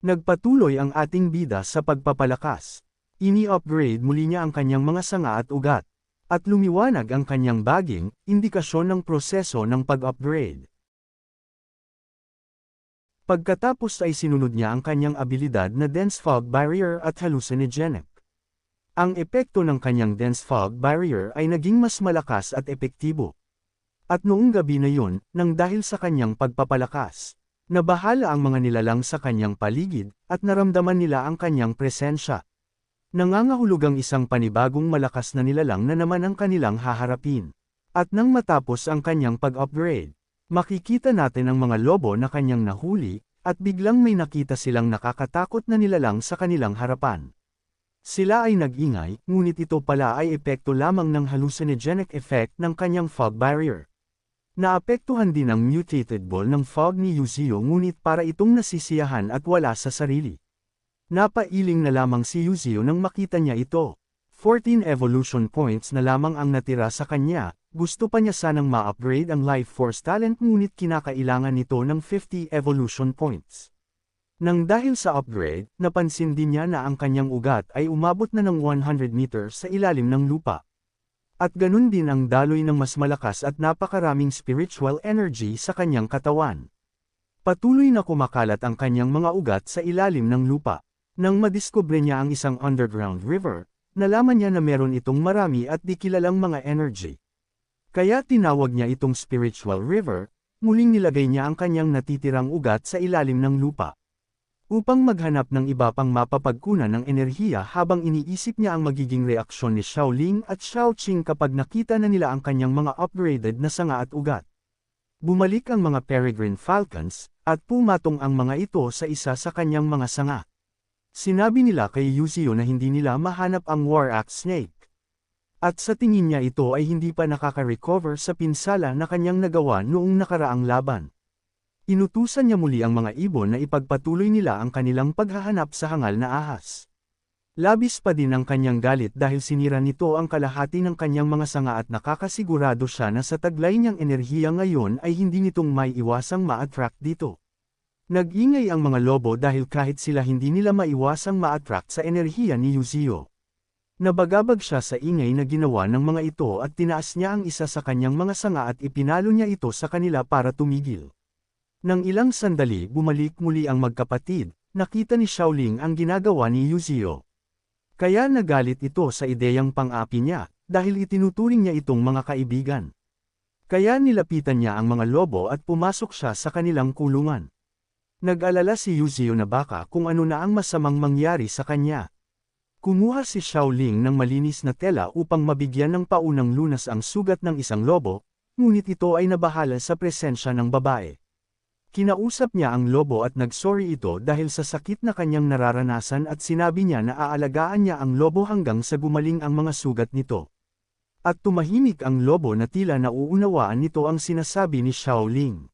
Nagpatuloy ang ating bida sa pagpapalakas. Ini-upgrade muli niya ang kanyang mga sanga at ugat. At lumiwanag ang kanyang baging, indikasyon ng proseso ng pag-upgrade. Pagkatapos ay sinunod niya ang kanyang abilidad na Dense Fog Barrier at Hallucinogenic. Ang epekto ng kanyang Dense Fog Barrier ay naging mas malakas at epektibo. At noong gabi na yun, nang dahil sa kanyang pagpapalakas, nabahala ang mga nilalang sa kanyang paligid, at naramdaman nila ang kanyang presensya. Nangangahulugang isang panibagong malakas na nilalang na naman ang kanilang haharapin. At nang matapos ang kanyang pag-upgrade, makikita natin ang mga lobo na kanyang nahuli, at biglang may nakita silang nakakatakot na nilalang sa kanilang harapan. Sila ay nag-ingay, ngunit ito pala ay epekto lamang ng hallucinogenic effect ng kanyang fog barrier. Naapektuhan din ang mutated ball ng fog ni Yuzio ngunit para itong nasisiyahan at wala sa sarili. Napailing na lamang si Yuzio nang makita niya ito. 14 evolution points na lamang ang natira sa kanya, gusto pa niya sanang ma-upgrade ang life force talent ngunit kinakailangan nito ng 50 evolution points. Nang dahil sa upgrade, napansin din niya na ang kanyang ugat ay umabot na ng 100 meters sa ilalim ng lupa. At ganun din ang daloy ng mas malakas at napakaraming spiritual energy sa kanyang katawan. Patuloy na kumakalat ang kanyang mga ugat sa ilalim ng lupa. Nang madiskubre niya ang isang underground river, nalaman niya na meron itong marami at di kilalang mga energy. Kaya tinawag niya itong spiritual river, muling nilagay niya ang kanyang natitirang ugat sa ilalim ng lupa. Upang maghanap ng iba pang mapapagkunan ng enerhiya habang iniisip niya ang magiging reaksyon ni Xiaoling at Xiaoqing kapag nakita na nila ang kanyang mga upgraded na sanga at ugat. Bumalik ang mga peregrine falcons, at pumatong ang mga ito sa isa sa kanyang mga sanga. Sinabi nila kay Yuzio na hindi nila mahanap ang War Axe Snake. At sa tingin niya ito ay hindi pa nakaka-recover sa pinsala na kanyang nagawa noong nakaraang laban. Inutusan niya muli ang mga ibon na ipagpatuloy nila ang kanilang paghahanap sa hangal na ahas. Labis pa din ang kanyang galit dahil sinira nito ang kalahati ng kanyang mga sanga at nakakasigurado siya na sa taglay niyang enerhiya ngayon ay hindi nitong may iwasang ma-attract dito. Nag-ingay ang mga lobo dahil kahit sila hindi nila maiwasang ma-attract sa enerhiya ni Yuzio. Nabagabag siya sa ingay na ginawa ng mga ito at tinaas niya ang isa sa kanyang mga sanga at ipinalo niya ito sa kanila para tumigil. Nang ilang sandali bumalik muli ang magkapatid, nakita ni Xiaoling ang ginagawa ni Yuzio. Kaya nagalit ito sa ideyang pang-api niya, dahil itinuturing niya itong mga kaibigan. Kaya nilapitan niya ang mga lobo at pumasok siya sa kanilang kulungan. Nag-alala si Yuzio na baka kung ano na ang masamang mangyari sa kanya. Kumuha si Xiaoling ng malinis na tela upang mabigyan ng paunang lunas ang sugat ng isang lobo, ngunit ito ay nabahala sa presensya ng babae. Kinausap niya ang lobo at nagsorry ito dahil sa sakit na kanyang nararanasan at sinabi niya na aalagaan niya ang lobo hanggang sa gumaling ang mga sugat nito. At tumahimik ang lobo na tila nauunawaan nito ang sinasabi ni Xiaoling.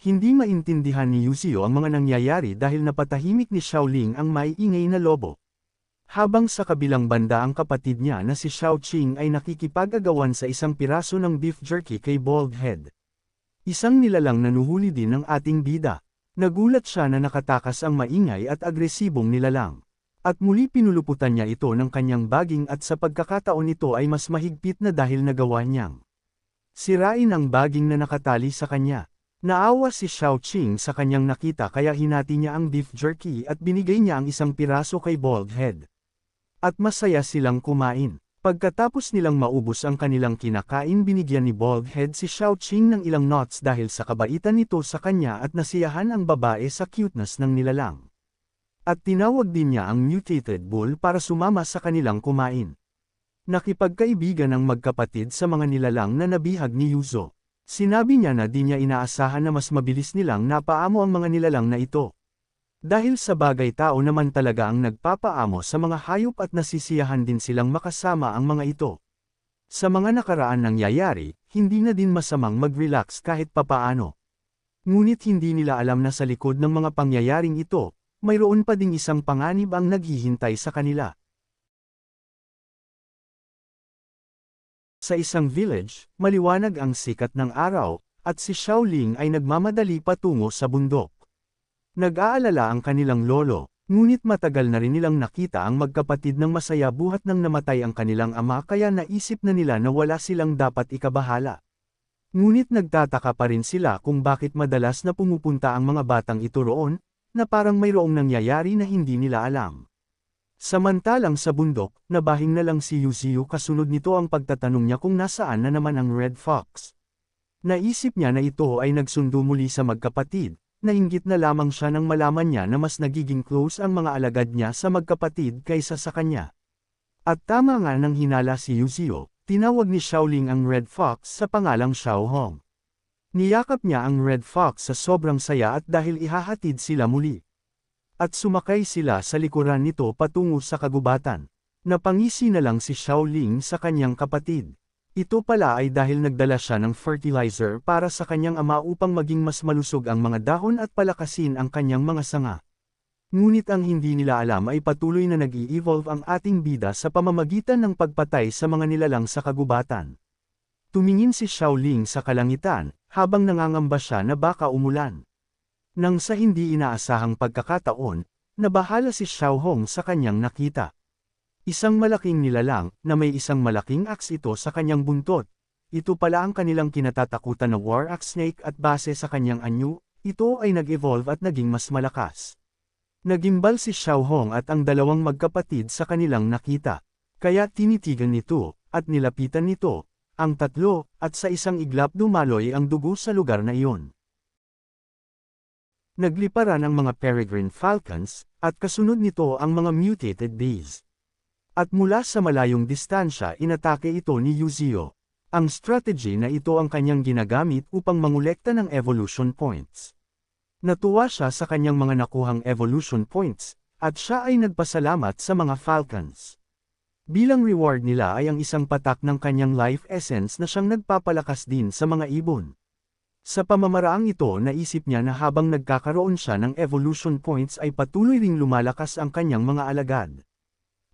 Hindi maintindihan ni Yuzio ang mga nangyayari dahil napatahimik ni Xiaoling ang maiingay na lobo. Habang sa kabilang banda ang kapatid niya na si Xiaoqing ay nakikipag-agawan sa isang piraso ng beef jerky kay Bald Head. Isang nilalang nanuhuli din ng ating bida. Nagulat siya na nakatakas ang maingay at agresibong nilalang. At muli pinuluputan niya ito ng kanyang baging at sa pagkakataon ito ay mas mahigpit na dahil nagawa niyang sirain ang baging na nakatali sa kanya. Naawa si Xiaoqing sa kanyang nakita kaya hinati niya ang beef jerky at binigay niya ang isang piraso kay Bald Head. At masaya silang kumain. Pagkatapos nilang maubos ang kanilang kinakain binigyan ni Bald Head si Xiaoqing ng ilang nuts dahil sa kabaitan nito sa kanya at nasiyahan ang babae sa cuteness ng nilalang. At tinawag din niya ang mutated bull para sumama sa kanilang kumain. Nakipagkaibigan ang magkapatid sa mga nilalang na nabihag ni Yuzo. Sinabi niya na di niya inaasahan na mas mabilis nilang napaamo ang mga nilalang na ito. Dahil sa bagay tao naman talaga ang nagpapaamo sa mga hayop at nasisiyahan din silang makasama ang mga ito. Sa mga nakaraan nangyayari, hindi na din masamang mag-relax kahit papaano. Ngunit hindi nila alam na sa likod ng mga pangyayaring ito, mayroon pa ding isang panganib ang naghihintay sa kanila. Sa isang village, maliwanag ang sikat ng araw, at si Xiaoling ay nagmamadali patungo sa bundok. Nag-aalala ang kanilang lolo, ngunit matagal na rin nilang nakita ang magkapatid ng masaya buhat nang namatay ang kanilang ama kaya naisip na nila na wala silang dapat ikabahala. Ngunit nagtataka pa rin sila kung bakit madalas na pumupunta ang mga batang ito roon, na parang mayroong nangyayari na hindi nila alam. Samantalang sa bundok, nabahing na lang si Yuzio kasunod nito ang pagtatanong niya kung nasaan na naman ang Red Fox. Naisip niya na ito ay nagsundo muli sa magkapatid, nainggit na lamang siya nang malaman niya na mas nagiging close ang mga alagad niya sa magkapatid kaysa sa kanya. At tama nga nang hinala si Yuzio, tinawag ni Xiaoling ang Red Fox sa pangalang Xiaohong. Niyakap niya ang Red Fox sa sobrang saya at dahil ihahatid sila muli. At sumakay sila sa likuran nito patungo sa kagubatan. Napangisi na lang si Xiaoling sa kanyang kapatid. Ito pala ay dahil nagdala siya ng fertilizer para sa kanyang ama upang maging mas malusog ang mga dahon at palakasin ang kanyang mga sanga. Ngunit ang hindi nila alam ay patuloy na nag-i-evolve ang ating bida sa pamamagitan ng pagpatay sa mga nilalang sa kagubatan. Tumingin si Xiaoling sa kalangitan, habang nangangamba siya na baka umulan. Nang sa hindi inaasahang pagkakataon, nabahala si Xiaohong sa kanyang nakita. Isang malaking nilalang, na may isang malaking axe ito sa kanyang buntot. Ito pala ang kanilang kinatatakutan na War Axe Snake at base sa kanyang anyo, ito ay nag-evolve at naging mas malakas. Nagimbal si Xiaohong at ang dalawang magkapatid sa kanilang nakita. Kaya tinitigan nito, at nilapitan nito, ang tatlo, at sa isang iglap dumaloy ang dugo sa lugar na iyon. Nagliparan ang mga peregrine falcons, at kasunod nito ang mga mutated bees. At mula sa malayong distansya inatake ito ni Yuzio. Ang strategy na ito ang kanyang ginagamit upang mangolekta ng evolution points. Natuwa siya sa kanyang mga nakuhang evolution points, at siya ay nagpasalamat sa mga falcons. Bilang reward nila ay ang isang patak ng kanyang life essence na siyang nagpapalakas din sa mga ibon. Sa pamamaraang ito naisip niya na habang nagkakaroon siya ng evolution points ay patuloy ring lumalakas ang kanyang mga alagad.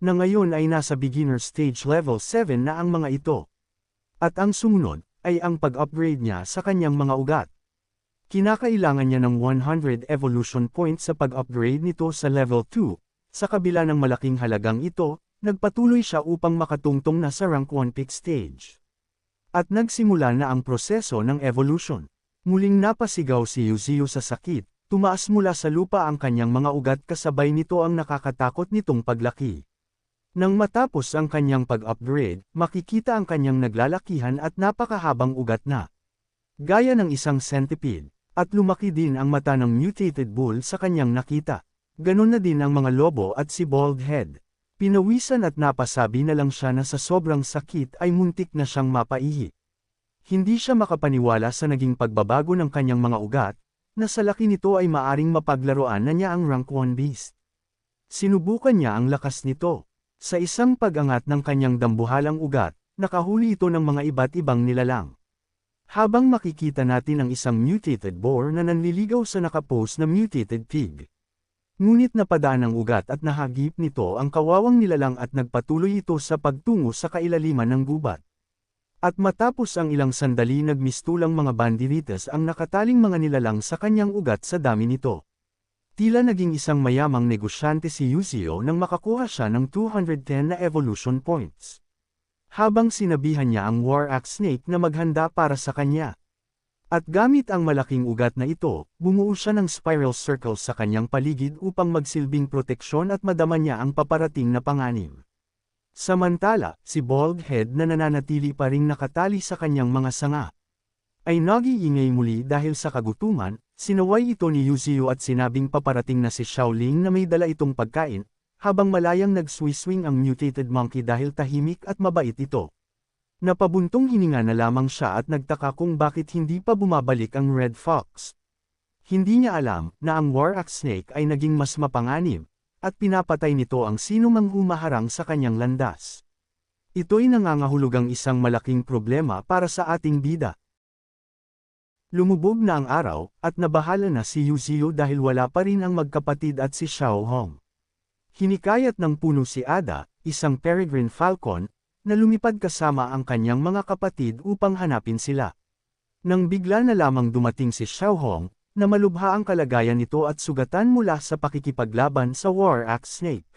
Na ngayon ay nasa beginner stage level 7 na ang mga ito. At ang sumunod, ay ang pag-upgrade niya sa kanyang mga ugat. Kinakailangan niya ng 100 evolution points sa pag-upgrade nito sa level 2, sa kabila ng malaking halagang ito, nagpatuloy siya upang makatungtong na sa rank 1 peak stage. At nagsimula na ang proseso ng evolution. Muling napasigaw si Yuzio sa sakit, tumaas mula sa lupa ang kanyang mga ugat kasabay nito ang nakakatakot nitong paglaki. Nang matapos ang kanyang pag-upgrade, makikita ang kanyang naglalakihan at napakahabang ugat na. Gaya ng isang centipede, at lumaki din ang mata ng mutated bull sa kanyang nakita. Ganon na din ang mga lobo at si bald head. Pinawisan at napasabi na lang siya na sa sobrang sakit ay muntik na siyang mapaihi. Hindi siya makapaniwala sa naging pagbabago ng kanyang mga ugat, na sa laki nito ay maaring mapaglaruan na niya ang rank 1 beast. Sinubukan niya ang lakas nito. Sa isang pag-angat ng kanyang dambuhalang ugat, nakahuli ito ng mga iba't ibang nilalang. Habang makikita natin ang isang mutated boar na nanliligaw sa nakapose na mutated pig. Ngunit napadaan ang ugat at nahagip nito ang kawawang nilalang at nagpatuloy ito sa pagtungo sa kailaliman ng gubat. At matapos ang ilang sandali nagmistulang mga banderitas ang nakataling mga nilalang sa kanyang ugat sa dami nito. Tila naging isang mayamang negosyante si Yuzio nang makakuha siya ng 210 na evolution points. Habang sinabihan niya ang War Axe Snake na maghanda para sa kanya. At gamit ang malaking ugat na ito, bumuo siya ng spiral circle sa kanyang paligid upang magsilbing proteksyon at madama niya ang paparating na panganib. Samantala, si Bald Head na nananatili pa ring nakatali sa kanyang mga sanga, ay nag-iingay muli dahil sa kagutuman. Sinaway ito ni Yuzio at sinabing paparating na si Xiaoling na may dala itong pagkain, habang malayang nag-swiswing ang mutated monkey dahil tahimik at mabait ito. Napabuntong hininga na lamang siya at nagtaka kung bakit hindi pa bumabalik ang Red Fox. Hindi niya alam na ang War Axe Snake ay naging mas mapanganib, at pinapatay nito ang sino mang humaharang sa kanyang landas. Ito'y nangangahulugang isang malaking problema para sa ating bida. Lumubog na ang araw, at nabahala na si Yuzio dahil wala pa rin ang magkapatid at si Xiaohong. Hinikayat ng puno si Ada, isang peregrine falcon, na lumipad kasama ang kanyang mga kapatid upang hanapin sila. Nang bigla na lamang dumating si Xiaohong, na malubha ang kalagayan nito at sugatan mula sa pakikipaglaban sa War Axe Snake.